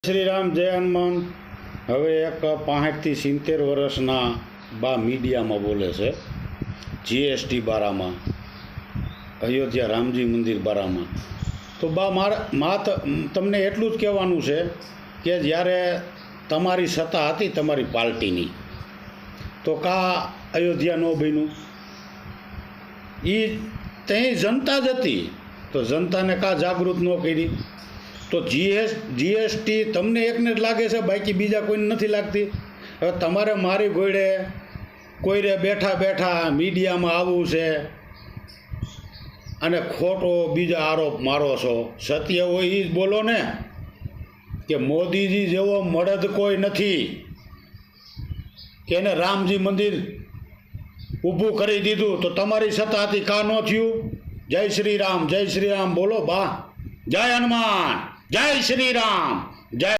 શ્રી રામ જય હનુમાન। હવે એક 65 થી 70 વર્ષના બા મીડિયામાં બોલે છે જીએસટી બારામાં, અયોધ્યા રામજી મંદિર બારામાં। તો બા તમને એટલું જ કહેવાનું છે કે જ્યારે તમારી સત્તા હતી તમારી પાર્ટીની, તો કા અયોધ્યા ન બન્યું? એ ત્યાં જનતા જ હતી, તો જનતાને કા જાગૃત ન કરી? તો જીએસટી તમને એકને જ લાગે છે, બાકી બીજા કોઈને નથી લાગતી? હવે તમારે મારી ઘોડે કોઈને બેઠા બેઠા મીડિયામાં આવવું છે અને ખોટો બીજા આરોપ મારો છો। સત્ય હોય એ જ બોલો ને, કે મોદીજી જેવો મળદ કોઈ નથી કે એને રામજી મંદિર ઊભું કરી દીધું, તો તમારી સત્તા હતી કા ન થયું? જય શ્રી રામ, જય શ્રી રામ બોલો બા। જય હનુમાન, જય શ્રી રામ, જય